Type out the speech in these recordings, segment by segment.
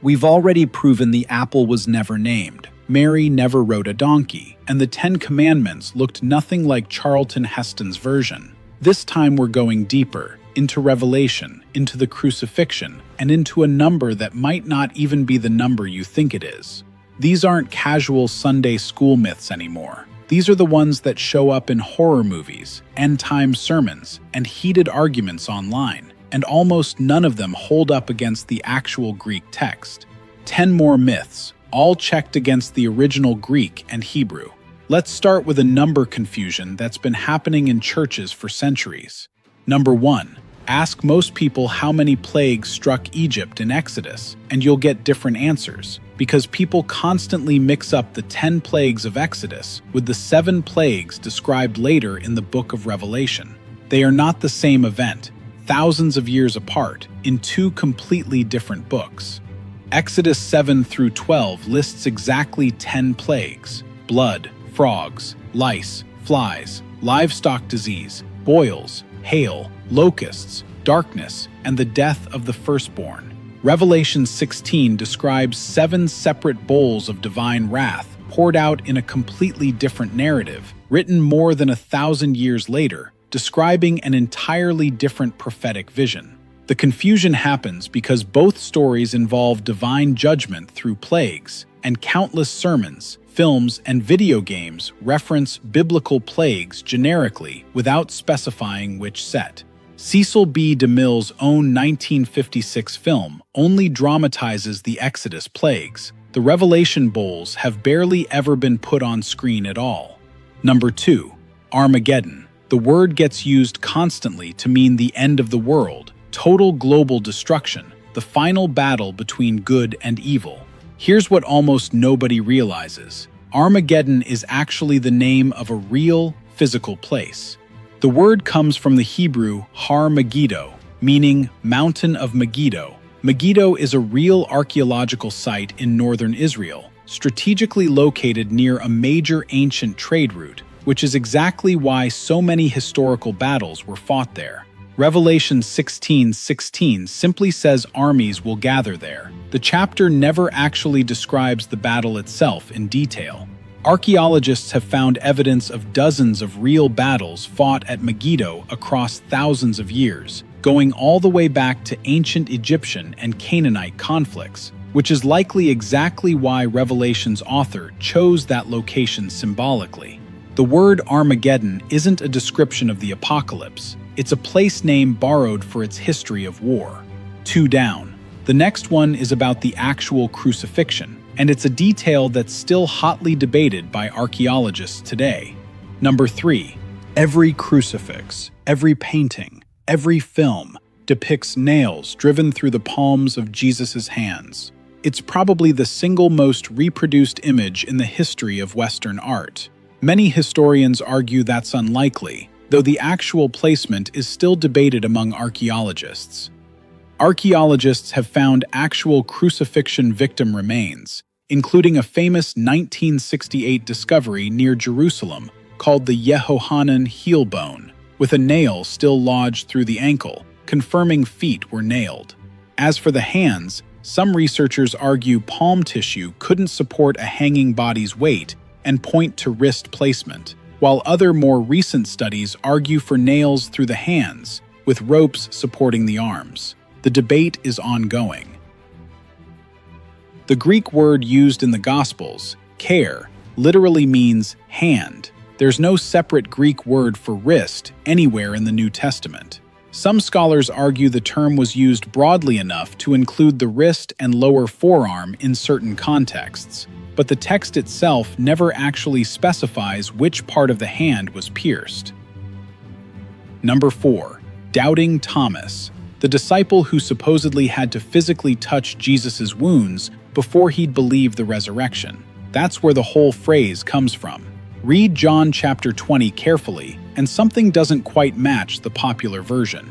We've already proven the apple was never named, Mary never rode a donkey, and the Ten Commandments looked nothing like Charlton Heston's version. This time we're going deeper, into Revelation, into the crucifixion, and into a number that might not even be the number you think it is. These aren't casual Sunday school myths anymore. These are the ones that show up in horror movies, end-time sermons, and heated arguments online, and almost none of them hold up against the actual Greek text. 10 more myths, all checked against the original Greek and Hebrew. Let's start with a number confusion that's been happening in churches for centuries. Number 1. Ask most people how many plagues struck Egypt in Exodus, and you'll get different answers, because people constantly mix up the 10 plagues of Exodus with the 7 plagues described later in the book of Revelation. They are not the same event, thousands of years apart, in 2 completely different books. Exodus 7 through 12 lists exactly 10 plagues: blood, frogs, lice, flies, livestock disease, boils, hail, locusts, darkness, and the death of the firstborn. Revelation 16 describes 7 separate bowls of divine wrath poured out in a completely different narrative, written more than 1,000 years later, describing an entirely different prophetic vision. The confusion happens because both stories involve divine judgment through plagues, and countless sermons, films, and video games reference biblical plagues generically without specifying which set. Cecil B. DeMille's own 1956 film only dramatizes the Exodus plagues. The Revelation bowls have barely ever been put on screen at all. Number 2. Armageddon. The word gets used constantly to mean the end of the world, total global destruction, the final battle between good and evil. Here's what almost nobody realizes. Armageddon is actually the name of a real, physical place. The word comes from the Hebrew Har Megiddo, meaning Mountain of Megiddo. Megiddo is a real archaeological site in northern Israel, strategically located near a major ancient trade route, which is exactly why so many historical battles were fought there. Revelation 16:16 simply says armies will gather there. The chapter never actually describes the battle itself in detail. Archaeologists have found evidence of dozens of real battles fought at Megiddo across thousands of years, going all the way back to ancient Egyptian and Canaanite conflicts, which is likely exactly why Revelation's author chose that location symbolically. The word Armageddon isn't a description of the apocalypse. It's a place name borrowed for its history of war. 2 down. The next one is about the actual crucifixion, and it's a detail that's still hotly debated by archaeologists today. Number 3. Every crucifix, every painting, every film depicts nails driven through the palms of Jesus' hands. It's probably the single most reproduced image in the history of Western art. Many historians argue that's unlikely, though the actual placement is still debated among archaeologists. Archaeologists have found actual crucifixion victim remains, including a famous 1968 discovery near Jerusalem called the Yehohanan heel bone, with a nail still lodged through the ankle, confirming feet were nailed. As for the hands, some researchers argue palm tissue couldn't support a hanging body's weight and point to wrist placement, while other more recent studies argue for nails through the hands, with ropes supporting the arms. The debate is ongoing. The Greek word used in the Gospels, care, literally means hand. There's no separate Greek word for wrist anywhere in the New Testament. Some scholars argue the term was used broadly enough to include the wrist and lower forearm in certain contexts, but the text itself never actually specifies which part of the hand was pierced. Number 4. Doubting Thomas, the disciple who supposedly had to physically touch Jesus' wounds before he'd believe the resurrection. That's where the whole phrase comes from. Read John chapter 20 carefully, and something doesn't quite match the popular version.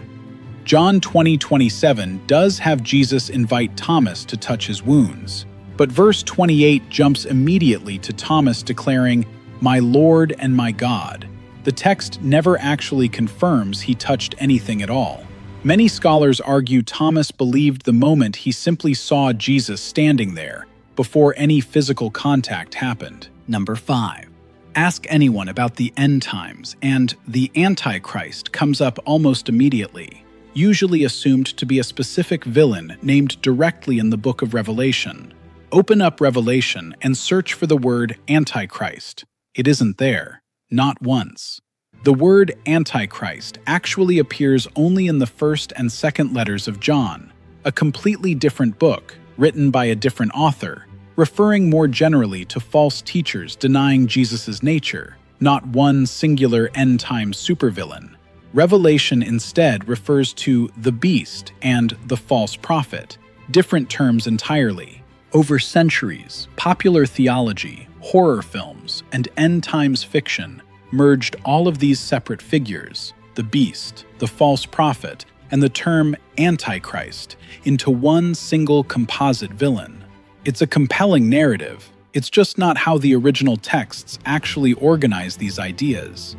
John 20:27 does have Jesus invite Thomas to touch his wounds, but verse 28 jumps immediately to Thomas declaring, "My Lord and my God." The text never actually confirms he touched anything at all. Many scholars argue Thomas believed the moment he simply saw Jesus standing there, before any physical contact happened. Number 5. Ask anyone about the end times, and the Antichrist comes up almost immediately, usually assumed to be a specific villain named directly in the book of Revelation. Open up Revelation and search for the word Antichrist. It isn't there, not once. The word Antichrist actually appears only in the first and second letters of John, a completely different book, written by a different author, referring more generally to false teachers denying Jesus' nature, not one singular end-time supervillain. Revelation instead refers to the beast and the false prophet, different terms entirely. Over centuries, popular theology, horror films, and end-times fiction merged all of these separate figures, the beast, the false prophet, and the term Antichrist, into one single composite villain. It's a compelling narrative. It's just not how the original texts actually organize these ideas.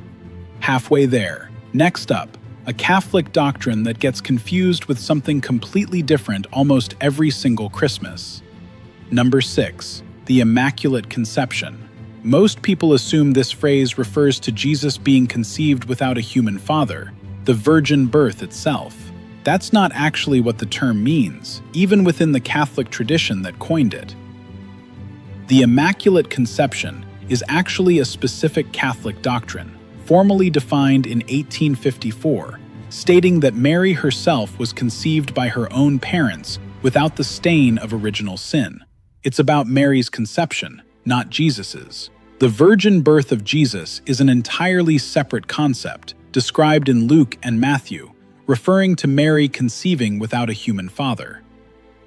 Halfway there. Next up, a Catholic doctrine that gets confused with something completely different almost every single Christmas. Number 6. The Immaculate Conception. Most people assume this phrase refers to Jesus being conceived without a human father, the virgin birth itself. That's not actually what the term means, even within the Catholic tradition that coined it. The Immaculate Conception is actually a specific Catholic doctrine, formally defined in 1854, stating that Mary herself was conceived by her own parents without the stain of original sin. It's about Mary's conception, not Jesus's. The virgin birth of Jesus is an entirely separate concept, described in Luke and Matthew, referring to Mary conceiving without a human father.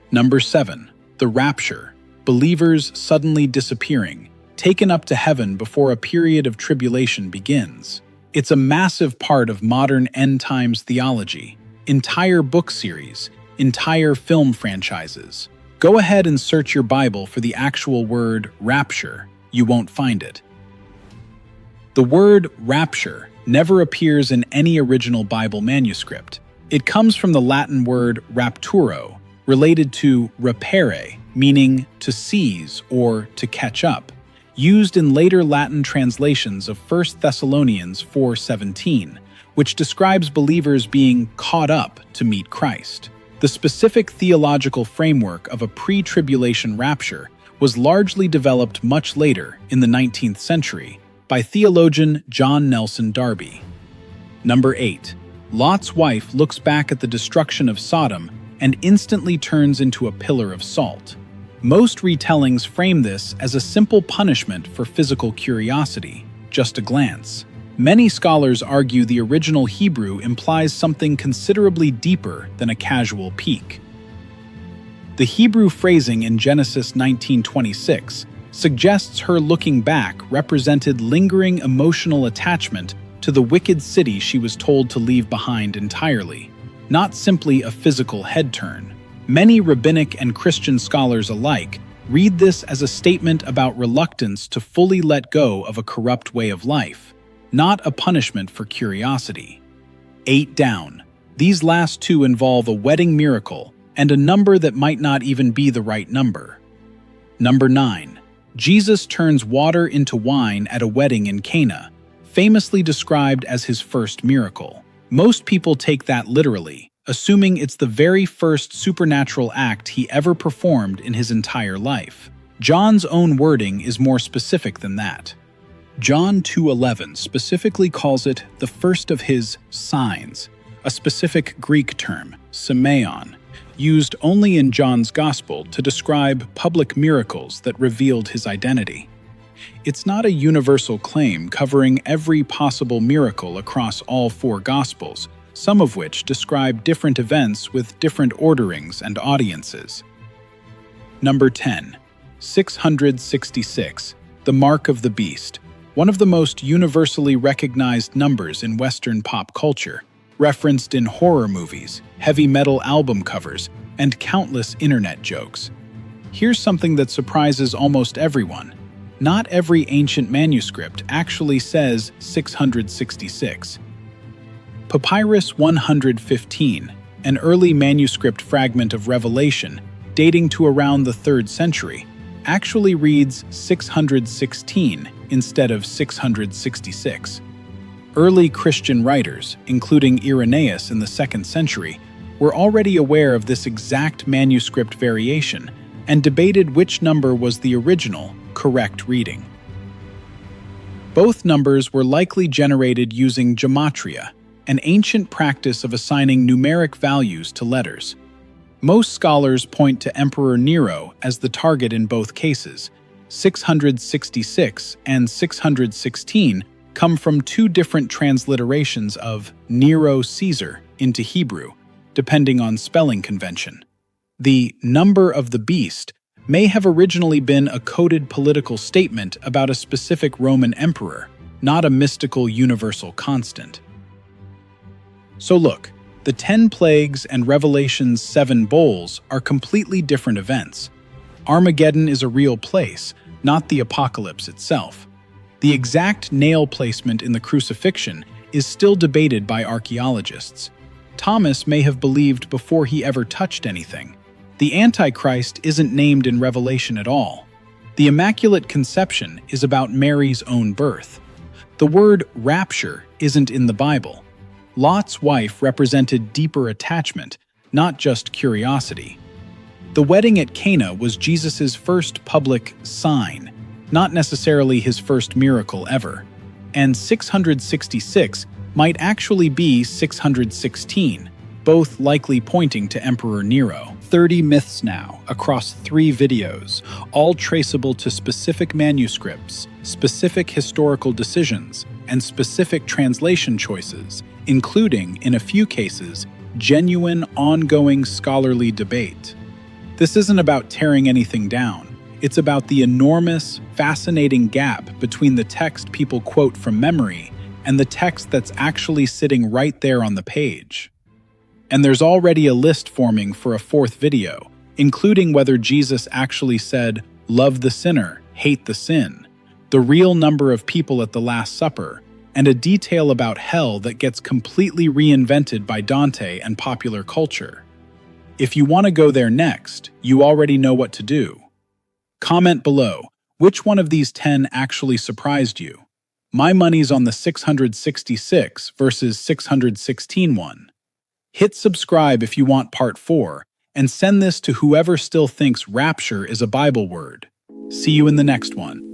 Number 7. The Rapture. Believers suddenly disappearing, taken up to heaven before a period of tribulation begins. It's a massive part of modern end-times theology, entire book series, entire film franchises. Go ahead and search your Bible for the actual word rapture. You won't find it. The word rapture never appears in any original Bible manuscript. It comes from the Latin word rapturo, related to rapere, meaning to seize or to catch up, used in later Latin translations of 1 Thessalonians 4:17, which describes believers being caught up to meet Christ. The specific theological framework of a pre-tribulation rapture was largely developed much later, in the 19th century, by theologian John Nelson Darby. Number 8. Lot's wife looks back at the destruction of Sodom and instantly turns into a pillar of salt. Most retellings frame this as a simple punishment for physical curiosity, just a glance. Many scholars argue the original Hebrew implies something considerably deeper than a casual peek. The Hebrew phrasing in Genesis 19:26 suggests her looking back represented lingering emotional attachment to the wicked city she was told to leave behind entirely, not simply a physical head turn. Many rabbinic and Christian scholars alike read this as a statement about reluctance to fully let go of a corrupt way of life, not a punishment for curiosity. 8 down. These last two involve a wedding miracle and a number that might not even be the right number. Number 9. Jesus turns water into wine at a wedding in Cana, famously described as his first miracle. Most people take that literally, assuming it's the very first supernatural act he ever performed in his entire life. John's own wording is more specific than that. John 2:11 specifically calls it the first of his signs, a specific Greek term, semeion, used only in John's Gospel to describe public miracles that revealed his identity. It's not a universal claim covering every possible miracle across all 4 Gospels, some of which describe different events with different orderings and audiences. Number 10. 666, the Mark of the Beast, one of the most universally recognized numbers in Western pop culture, referenced in horror movies, heavy metal album covers, and countless internet jokes. Here's something that surprises almost everyone. Not every ancient manuscript actually says 666. Papyrus 115 an early manuscript fragment of Revelation dating to around the 3rd century, actually reads 616 instead of 666. Early Christian writers, including Irenaeus in the 2nd century, were already aware of this exact manuscript variation and debated which number was the original, correct reading. Both numbers were likely generated using gematria, an ancient practice of assigning numeric values to letters. Most scholars point to Emperor Nero as the target in both cases. 666 and 616 come from two different transliterations of Nero Caesar into Hebrew, depending on spelling convention. The number of the beast may have originally been a coded political statement about a specific Roman emperor, not a mystical universal constant. So look, the 10 plagues and Revelation's 7 bowls are completely different events. Armageddon is a real place, not the apocalypse itself. The exact nail placement in the crucifixion is still debated by archaeologists. Thomas may have believed before he ever touched anything. The Antichrist isn't named in Revelation at all. The Immaculate Conception is about Mary's own birth. The word rapture isn't in the Bible. Lot's wife represented deeper attachment, not just curiosity. The wedding at Cana was Jesus' first public sign, not necessarily his first miracle ever. And 666 might actually be 616, both likely pointing to Emperor Nero. 30 myths now, across 3 videos, all traceable to specific manuscripts, specific historical decisions, and specific translation choices, including, in a few cases, genuine, ongoing scholarly debate. This isn't about tearing anything down. It's about the enormous, fascinating gap between the text people quote from memory and the text that's actually sitting right there on the page. And there's already a list forming for a 4th video, including whether Jesus actually said, "Love the sinner, hate the sin," the real number of people at the Last Supper, and a detail about hell that gets completely reinvented by Dante and popular culture. If you want to go there next, you already know what to do. Comment below, which one of these 10 actually surprised you? My money's on the 666 versus 616 one. Hit subscribe if you want part 4, and send this to whoever still thinks rapture is a Bible word. See you in the next one.